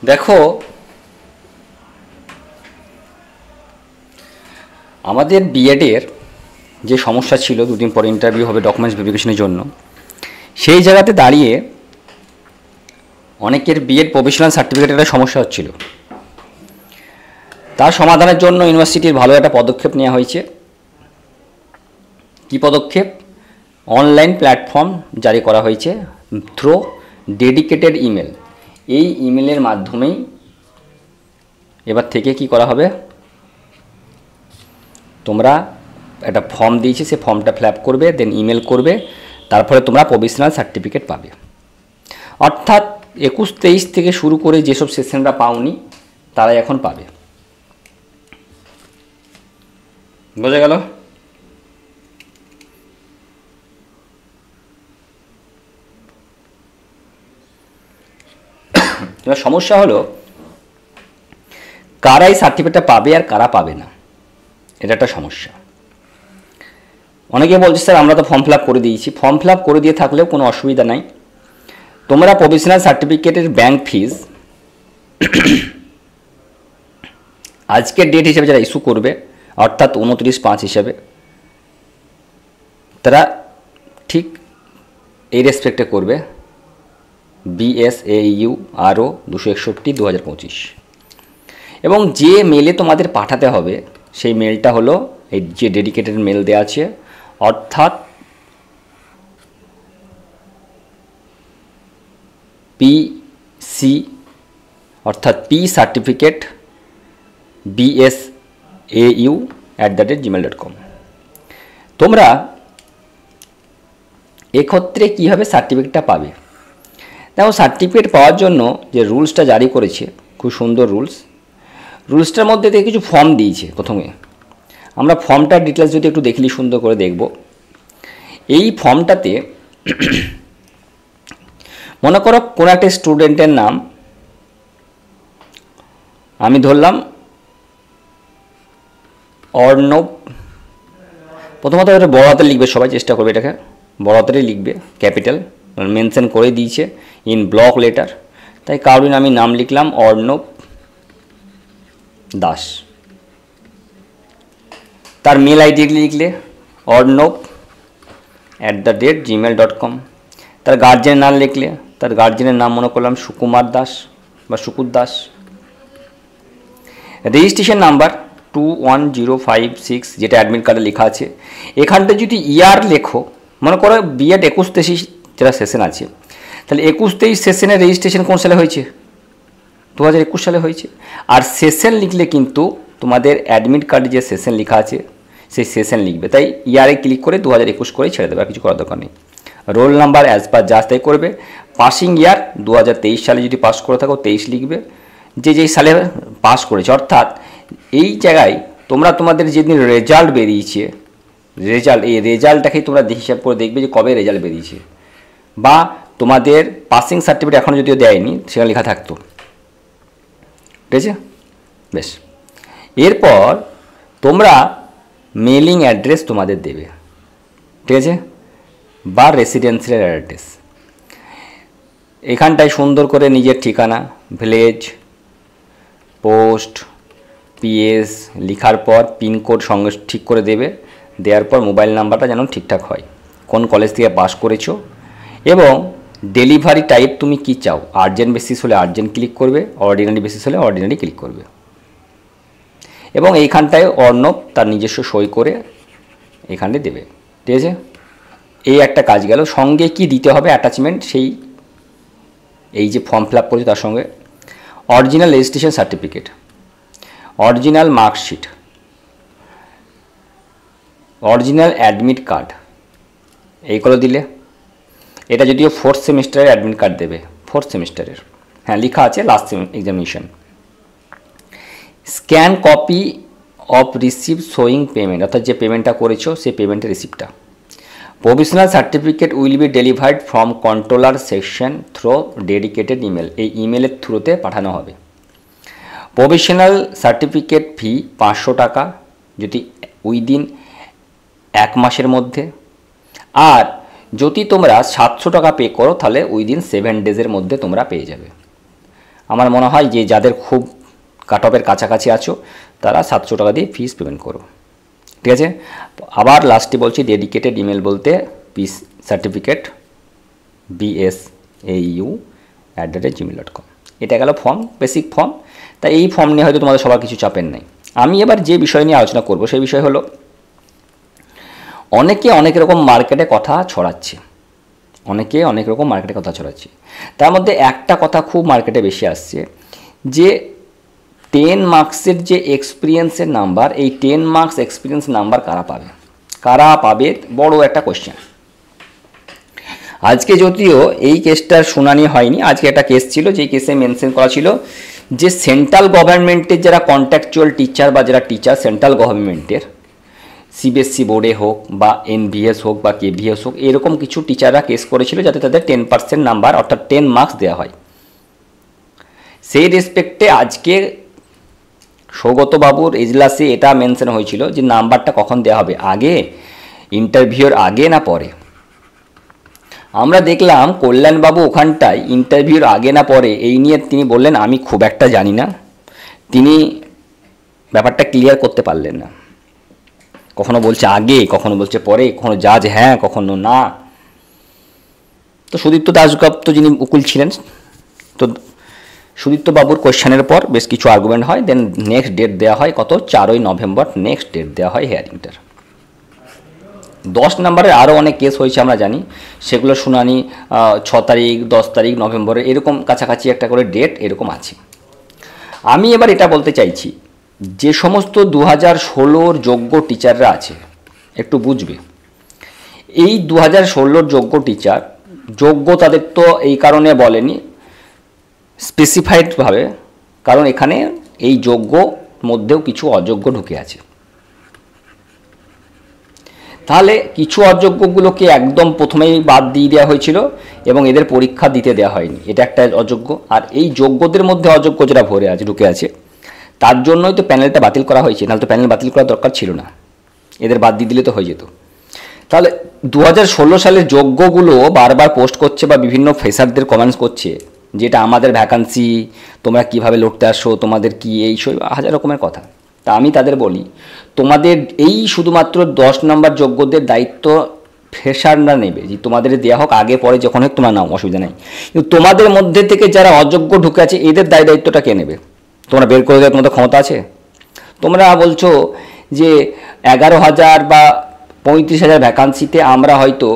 দেখো, আমাদের বিএডের যে সমস্যা ছিল, দুদিন পরে ইন্টারভিউ হবে ডকুমেন্টস ভেরিফিকেশনের জন্য, সেই জায়গাতে দাঁড়িয়ে অনেকের বিএড প্রফেশনাল সার্টিফিকেটের একটা সমস্যা হচ্ছিল। তার সমাধানের জন্য ইউনিভার্সিটির ভালো একটা পদক্ষেপ নেওয়া হয়েছে। কি পদক্ষেপ? অনলাইন প্ল্যাটফর্ম জারি করা হয়েছে থ্রু ডেডিকেটেড ইমেল। এই ইমেলের মাধ্যমেই এবার থেকে কি করা হবে, তোমরা একটা ফর্ম দিয়েছি, সে ফর্মটা ফিল আপ করবে, দেন ইমেল করবে, তারপরে তোমরা প্রফেশনাল সার্টিফিকেট পাবে। অর্থাৎ 21-23 থেকে শুরু করে যেসব সেশনরা পাওনি তারাই এখন পাবে। বোঝা গেল? এবার সমস্যা হলো কারা এই সার্টিফিকেটটা পাবে আর কারা পাবে না, এটা একটা সমস্যা। অনেকে বলছে স্যার আমরা তো ফর্ম ফিল আপ করে দিয়েছি। ফর্ম ফিল আপ করে দিয়ে থাকলেও কোনো অসুবিধা নাই। তোমরা প্রফেশনাল সার্টিফিকেটের ব্যাংক ফিজ আজকের ডেট হিসেবে যারা ইস্যু করবে, অর্থাৎ 29/5 হিসাবে, তারা ঠিক এই রেসপেক্টে করবে BSAU RO 261/2025। এবং যে মেলে তোমাদের পাঠাতে হবে সেই মেলটা হলো এই যে ডেডিকেটেড মেল দেওয়া আছে, অর্থাৎ PC অর্থাৎ P সার্টিফিকেট BSAU@gmail.com। তোমরা এক্ষেত্রে কীভাবে সার্টিফিকেটটা পাবে? দেখো, সার্টিফিকেট পাওয়ার জন্য যে রুলসটা জারি করেছে, খুব সুন্দর রুলসটার মধ্যে থেকে কিছু ফর্ম দিয়েছে। প্রথমে আমরা ফর্মটার ডিটেলস যদি একটু দেখলি সুন্দর করে দেখব। এই ফর্মটাতে মনে করো কোনো একটা স্টুডেন্টের নাম আমি ধরলাম অর্ণব। প্রথমত এটা বড় হাতে লিখবে, সবাই চেষ্টা করবে এটাকে বড় হাতেই লিখবে, ক্যাপিটাল মেনশন করে দিয়েছে ইন ব্লক লেটার, তাই কারোর আমি নাম লিখলাম অর্ণব দাস। তার মেল আইডি লিখলে ornob@gmail.com। তার গার্জেনের নাম লিখলে তার গার্জেনের নাম মনে করলাম সুকুমার দাস বা সুকুর দাস। রেজিস্ট্রেশন নাম্বার 21056 যেটা অ্যাডমিট কার্ডে লেখা আছে। এখানটা যদি ইয়ার লেখো, মনে করো বিএড 21-23 যেটা সেশন আছে, তাহলে 21-23 সেশনের রেজিস্ট্রেশন কোন সালে হয়েছে? 2021 সালে হয়েছে। আর সেশন লিখলে কিন্তু তোমাদের অ্যাডমিট কার্ডে যে সেশন লেখা আছে সেই সেশন লিখবে, তাই ইয়ারে ক্লিক করে 2021 করে ছেড়ে দেবে, আর কিছু করার দরকার নেই। Roll number as per just তাই করবে। পাসিং ইয়ার 2023 সালে যদি পাস করে থাকো 23 লিখবে, যেই সালে পাস করেছে। অর্থাৎ এই জায়গায় তোমরা তোমাদের যেদিন রেজাল্ট বেরিয়েছে, এই রেজাল্টটাকেই তোমরা হিসাব করে দেখবে যে কবে রেজাল্ট বেরিয়েছে, বা তোমাদের পাসিং সার্টিফিকেট এখনও যদিও দেয়নি সেখানে লেখা থাকতো। ঠিক আছে, বেশ। এরপর তোমরা মেলিং অ্যাড্রেস তোমাদের দেবে, ঠিক আছে, বা রেসিডেন্সিয়াল অ্যাড্রেস। এখানটায় সুন্দর করে নিজের ঠিকানা, ভিলেজ, পোস্ট, PS লেখার পর পিনকোড সঙ্গে ঠিক করে দেবে। দেওয়ার পর মোবাইল নাম্বারটা যেন ঠিকঠাক হয়, কোন কলেজ থেকে পাস করেছো, এবং ডেলিভারি টাইপ তুমি কি চাও। আর্জেন্ট বেসিস হলে আর্জেন্ট ক্লিক করবে, অর্ডিনারি বেসিস হলে অর্ডিনারি ক্লিক করবে। এবং এইখানটায় অর্ণব তার নিজস্ব সই করে এখানে দেবে, ঠিক আছে। এই একটা কাজ গেল। সঙ্গে কি দিতে হবে অ্যাটাচমেন্ট, এই যে ফর্ম ফিল আপ করেছে তার সঙ্গে original registration certificate, original marksheet, original admit card, এইগুলো দিলে। এটা যদিও 4th সেমিস্টারের অ্যাডমিট কার্ড দেবে, 4th সেমিস্টারের, হ্যাঁ লেখা আছে last examination. Scan copy of receive showing payment, অর্থাৎ যে পেমেন্টটা করেছো সেই পেমেন্টের রিসিপ্টটা। Provisional certificate will be delivered from controller section through dedicated email, এই ইমেলের থ্রুতে পাঠানো হবে। প্রভিশনাল সার্টিফিকেট ফি 500 টাকা যদি উইদিন 1 মাসের মধ্যে, আর যদি তোমরা 700 টাকা পে করো তাহলে উইদিন 7 ডেজের মধ্যে তোমরা পেয়ে যাবে। আমার মনে হয় যে যাদের খুব কাট অফের কাছাকাছি আছো তারা 700 টাকা দিয়ে ফিস পেমেন্ট করো, ঠিক আছে। আবার লাস্টে বলছি, ডেডিকেটেড ইমেল বলতে পিস সার্টিফিকেট BSAU@gmail.com। এটা গেল ফর্ম, বেসিক ফর্ম। তাই এই ফর্ম নিয়ে হয়তো তোমাদের সবার কিছু চাপের নাই। আমি এবার যে বিষয় নিয়ে আলোচনা করব সেই বিষয় হলো, অনেকে অনেক রকম মার্কেটে কথা ছড়াচ্ছে, তার মধ্যে একটা কথা খুব মার্কেটে বেশি আসছে যে 10 মার্কসের যে এক্সপিরিয়েন্সের নাম্বার, এই 10 মার্কস এক্সপিরিয়েন্স নাম্বার কারা পাবে বড় একটা কোশ্চেন। আজকে যদিও এই কেসটার শুনানি হয়নি, আজকে একটা কেস ছিল যেই কেসে মেনশন করা ছিল যে সেন্ট্রাল গভর্নমেন্টের যারা কন্ট্রাকচুয়াল টিচার বা যারা টিচার সেন্ট্রাল গভর্নমেন্টের CBSE বোর্ডে হোক বা NVS হোক বা KVS হোক, এরকম কিছু টিচাররা কেস করেছিল যাতে তাদের 10% নাম্বার অর্থাৎ 10 মার্কস দেওয়া হয়। সেই রেসপেক্টে আজকে সৌগত বাবুর এজলাসে এটা মেনশন হয়েছিল যে নাম্বারটা কখন দেওয়া হবে, আগে ইন্টারভিউর আগে না পরে। আমরা দেখলাম কল্যাণবাবু ওখানটায় ইন্টারভিউর আগে না পরে এই নিয়ে তিনি বললেন আমি খুব একটা জানি না, তিনি ব্যাপারটা ক্লিয়ার করতে পারলেন না। কখনো বলছে আগে, কখনো বলছে পরে, কখনো জাজ হ্যাঁ, কখনো না। তো সুদীপ্ত দাশগুপ্ত যিনি উকিল ছিলেন, তো সুদীপ্ত বাবুর কোয়েশ্চেনের পর বেশ কিছু আর্গুমেন্ট হয়, দেন নেক্সট ডেট দেওয়া হয় কত, 4ই নভেম্বর নেক্সট ডেট দেওয়া হয় হিয়ারিংটার। 10 নম্বরের আরও অনেক কেস হয়েছে আমরা জানি, সেগুলো শুনানি 6 তারিখ 10 তারিখ নভেম্বরের এরকম কাছাকাছি একটা করে ডেট এরকম আছে। আমি এবার এটা বলতে চাইছি, যে সমস্ত 2016-র যোগ্য টিচাররা আছে একটু বুঝবে, এই 2016-র যোগ্য টিচার, যোগ্য তাদের তো এই কারণে বলেনি স্পেসিফাইডভাবে, কারণ এখানে এই যোগ্য মধ্যেও কিছু অযোগ্য ঢুকে আছে। তাহলে কিছু অযোগ্যগুলোকে একদম প্রথমেই বাদ দিয়ে দেওয়া হয়েছিল এবং এদের পরীক্ষা দিতে দেওয়া হয়নি, এটা একটা অযোগ্য। আর এই যোগ্যদের মধ্যে অযোগ্য যেটা ঢুকে আছে, তার জন্যই তো প্যানেলটা বাতিল করা হয়েছে, নাহলে তো প্যানেল বাতিল করার দরকার ছিল না, এদের বাদ দিয়ে দিলে তো হয়ে যেত। তাহলে 2016 সালের যোগ্যগুলো বারবার পোস্ট করছে বা বিভিন্ন ফ্রেশারদের কমেন্টস করছে যেটা আমাদের ভ্যাকান্সি, তোমরা কিভাবে লড়তে আসো, তোমাদের কি এই সব হাজার রকমের কথা। তা আমি তাদের বলি, তোমাদের এই শুধুমাত্র 10 নম্বর যোগ্যদের দায়িত্ব ফ্রেশাররা নেবে, যে তোমাদের দেওয়া হোক আগে পরে যখন হোক তোমরা নাও, অসুবিধা নেই। কিন্তু তোমাদের মধ্যে থেকে যারা অযোগ্য ঢুকে আছে এদের দায়িত্বটা কে নেবে? তোমরা বের করে দেওয়ার তোমাদের ক্ষমতা আছে? তোমরা বলছো যে 11,000 বা 35,000 ভ্যাকান্সিতে আমরা হয়তো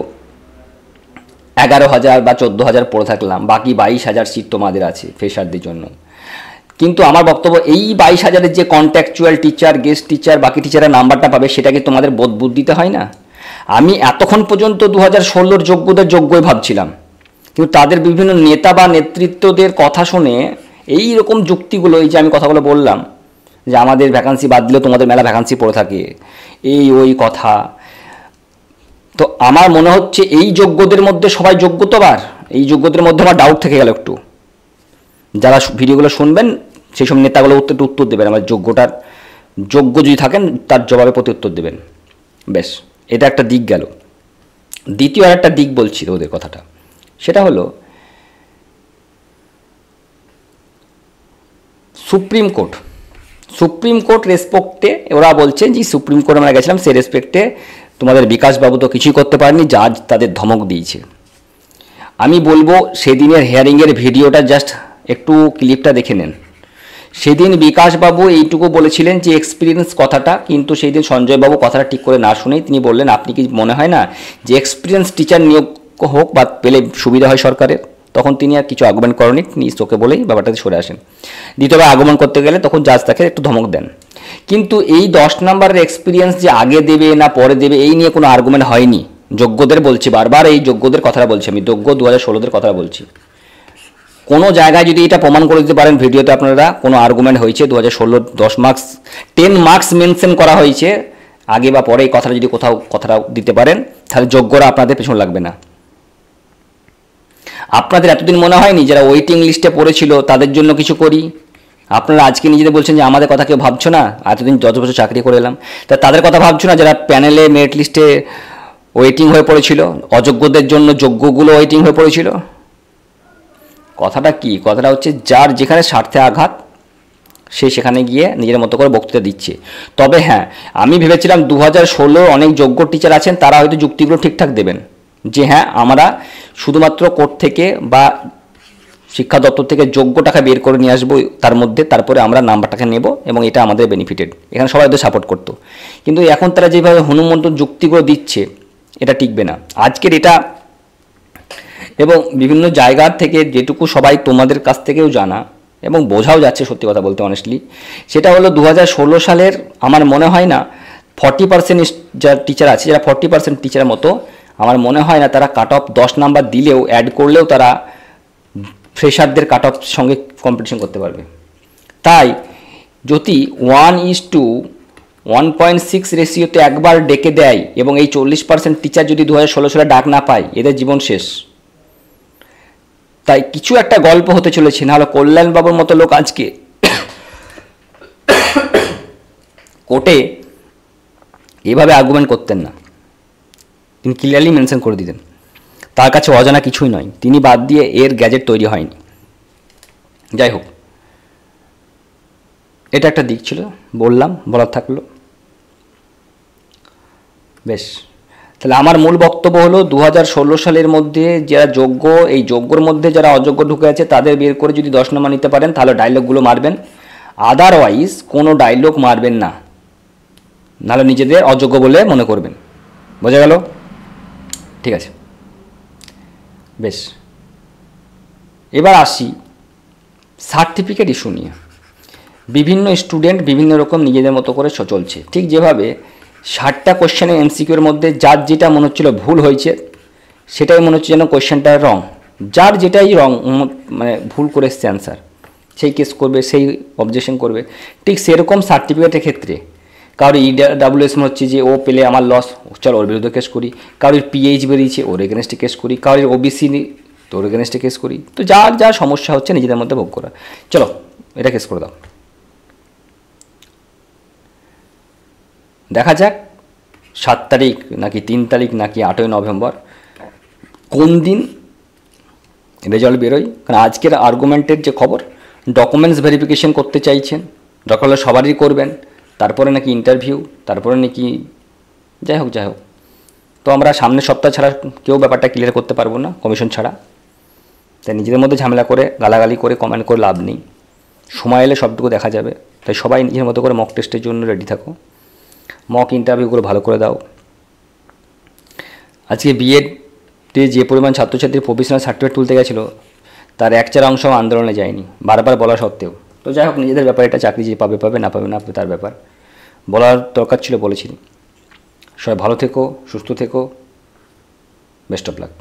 11,000 বা 14,000 পড়ে থাকলাম, বাকি 22,000 সিট তোমাদের আছে ফ্রেশারদের জন্য। কিন্তু আমার বক্তব্য, এই 22,000-এর যে কন্ট্রাকচুয়াল টিচার, গেস্ট টিচার, বাকি টিচাররা নাম্বারটা পাবে, সেটাকে তোমাদের বোধ বুদ্ধিতে হয় না? আমি এতক্ষণ পর্যন্ত 2016-র যোগ্যদের যোগ্যই ভাবছিলাম, কিন্তু তাদের বিভিন্ন নেতা বা নেতৃত্বদের কথা শুনে এই রকম যুক্তিগুলো, এই যে আমি কথাগুলো বললাম যে আমাদের ভ্যাকান্সি বাদ দিলেও তোমাদের মেলা ভ্যাকান্সি পড়ে থাকে, এই ওই কথা, তো আমার মনে হচ্ছে এই যোগ্যদের মধ্যে সবাই যোগ্য তো, আবার এই যোগ্যদের মধ্যে আমার ডাউট থেকে গেল একটু। যারা ভিডিওগুলো শুনবেন সেই সব নেতাগুলো উত্তর দেবেন, আমার যোগ্যটার যোগ্য যদি থাকেন তার জবাবে প্রতি উত্তর দেবেন। বেশ, এটা একটা দিক গেল। দ্বিতীয় আর একটা দিক বলছি ওদের কথাটা, সেটা হলো সুপ্রিম কোর্ট রেসপেক্টে ওরা বলছে যে সুপ্রিম কোর্ট আমরা গেছিলাম, সে রেসপেক্টে তোমাদের বিকাশবাবু তো কিছুই করতে পারেনি, জাজ তাদের ধমক দিয়েছে। আমি বলবো সেদিনের হিয়ারিংয়ের ভিডিওটা জাস্ট একটু ক্লিপটা দেখে নেন। সেদিন বিকাশবাবু এইটুকু বলেছিলেন যে এক্সপিরিয়েন্স কথাটা, কিন্তু সেই দিন সঞ্জয়বাবু কথাটা ঠিক করে না শুনেই তিনি বললেন, আপনি কি মনে হয় না যে এক্সপিরিয়েন্স টিচার নিয়োগ হোক বা পেলে সুবিধা হয় সরকারের? তখন তিনি আর কিছু আর্গুমেন্ট করেনি, তিনি চোখে বলেই ব্যাপারটাতে সরে আসেন। দ্বিতীয়বার আগমন করতে গেলে তখন জাজ তাকে একটু ধমক দেন। কিন্তু এই 10 নম্বরের এক্সপিরিয়েন্স যে আগে দেবে না পরে দেবে এই নিয়ে কোনো আর্গুমেন্ট হয়নি। যোগ্যদের বলছি, বারবার এই যোগ্যদের কথাটা বলছি, আমি যোগ্য 2016-দের কথা বলছি। কোনো জায়গায় যদি এটা প্রমাণ করে দিতে পারেন ভিডিওতে আপনারা কোনো আর্গুমেন্ট হয়েছে 2016 10 মার্কস 10 মার্কস মেনশন করা হয়েছে আগে বা পরে, এই কথাটা যদি কোথাও কথাটা দিতে পারেন, তাহলে যোগ্যরা আপনাদের পেছনে লাগবে না। আপনাদের এতদিন মনে হয়নি যারা ওয়েটিং লিস্টে পড়েছিল তাদের জন্য কিছু করি? আপনারা আজকে নিজেদের বলছেন যে আমাদের কথা কেউ ভাবছো না, এতদিন 10 বছর চাকরি করে এলাম, তা তাদের কথা ভাবছো না যারা প্যানেলে মেরিট লিস্টে ওয়েটিং হয়ে পড়েছিল, অযোগ্যদের জন্য যোগ্যগুলো ওয়েটিং হয়ে পড়েছিল? কথাটা কি, কথাটা হচ্ছে যার যেখানে স্বার্থে আঘাত সে সেখানে গিয়ে নিজের মতো করে বক্তৃতা দিচ্ছে। তবে হ্যাঁ, আমি ভেবেছিলাম 2016 অনেক যোগ্য টিচার আছেন, তারা হয়তো যুক্তিগুলো ঠিকঠাক দেবেন যে হ্যাঁ আমরা শুধুমাত্র কোর্ট থেকে বা শিক্ষা দপ্তর থেকে যোগ্য টাকা বের করে নিয়ে আসবো তার মধ্যে, তারপরে আমরা নাম্বারটাকে নেব এবং এটা আমাদের বেনিফিটেড, এখানে সবাই তো সাপোর্ট করতো। কিন্তু এখন তারা যেভাবে হনুমন্ত যুক্তিগুলো দিচ্ছে এটা টিকবে না। আজকের এটা এবং বিভিন্ন জায়গার থেকে যেটুকু সবাই তোমাদের কাছ থেকেও জানা এবং বোঝাও যাচ্ছে সত্যি কথা বলতে অনেস্টলি, সেটা হলো 2016 সালের আমার মনে হয় না 40% যা টিচার আছে, যারা 40% টিচারের মতো, আমার মনে হয় না তারা কাট অফ 10 নাম্বার দিলেও অ্যাড করলেও তারা ফ্রেশারদের কাট অফ সঙ্গে কম্পিটিশন করতে পারবে। তাই যদি 1:1.6 রেশিওতে একবার ডেকে দেয় এবং এই 40% টিচার যদি 2016 সালে ডাক না পায়, এদের জীবন শেষ। তাই কিছু একটা গল্প হতে চলেছে, নাহলে কল্যাণবাবুর মতো লোক আজকে কোর্টে এভাবে আর্গুমেন্ট করতেন না, তিনি ক্লিয়ারলি মেনশন করে দিতেন তার কাছে অজানা কিছুই নয়, তিনি বাদ দিয়ে এর গ্যাজেট তৈরি হয়নি। যাই হোক, এটা একটা দিক ছিল, বললাম, বলার থাকলো। বেশ, তাহলে আমার মূল বক্তব্য হলো 2016 সালের মধ্যে যারা যোগ্য, এই যোগ্যর মধ্যে যারা অযোগ্য ঢুকে আছে তাদের বের করে যদি 10 নম্বর নিতে পারেন তাহলে ডায়লগগুলো মারবেন, আদারওয়াইজ কোনো ডায়লগ মারবেন না, নাহলে নিজেদের অযোগ্য বলে মনে করবেন। বোঝা গেল? ঠিক আছে, বেশ। এবার আসি সার্টিফিকেট ইস্যু নিয়ে। বিভিন্ন স্টুডেন্ট বিভিন্ন রকম নিজেদের মতো করে চলছে, ঠিক যেভাবে 60টা কোশ্চেনের এমসিকিউর মধ্যে যার যেটা মনে হচ্ছিল ভুল হয়েছে সেটাই মনে হচ্ছে যেন কোশ্চেনটা রং, যার যেটাই রং মানে ভুল করে এসছে অ্যান্সার, সেই কেস করবে, সেই অবজেকশন করবে। ঠিক সেরকম সার্টিফিকেটের ক্ষেত্রে কারোর EWS মনে হচ্ছে যে ও পেলে আমার লস, চল ওর বিরুদ্ধে কেস করি, কারোর PH বেরিয়েছে ওর এগেনস্টে কেস করি, কারোর OBC তো ওর এগেনস্টে কেস করি। তো যার যা সমস্যা হচ্ছে নিজেদের মধ্যে ভোগ করা, চলো এটা কেস করে দাও। দেখা যাক 7 তারিখ নাকি 3 তারিখ নাকি 8ই নভেম্বর কোন দিন রেজাল্ট বেরোয়। কারণ আজকের আর্গুমেন্টের যে খবর, ডকুমেন্টস ভেরিফিকেশন করতে চাইছেন, দরকার হলে সবারই করবেন, তারপরে নাকি ইন্টারভিউ, তারপরে নাকি যাই হোক। তো আমরা সামনের সপ্তাহ ছাড়া কেউ ব্যাপারটা ক্লিয়ার করতে পারবো না কমিশন ছাড়া। তাই নিজেদের মধ্যে ঝামেলা করে গালাগালি করে কমেন্ট করে লাভ নেই, সময় এলে সবটুকু দেখা যাবে। তাই সবাই নিজের মতো করে মক টেস্টের জন্য রেডি থাকো, মক ইন্টারভিউগুলো ভালো করে দাও। আজকে বিএডে যে পরিমাণ ছাত্রছাত্রীর প্রফেশনাল সার্টিফিকেট তুলতে গেছিলো তার 1/4 অংশ আন্দোলনে যায়নি, বারবার বলা সত্ত্বেও। তো যাই হোক, নিজেদের ব্যাপারে এটা, চাকরি যে পাবে পাবে, না পাবে না পাবে তার ব্যাপার, বলার দরকার ছিল বলেছিনি। সবাই ভালো থেকো, সুস্থ থেকো, বেস্ট অফ লাক।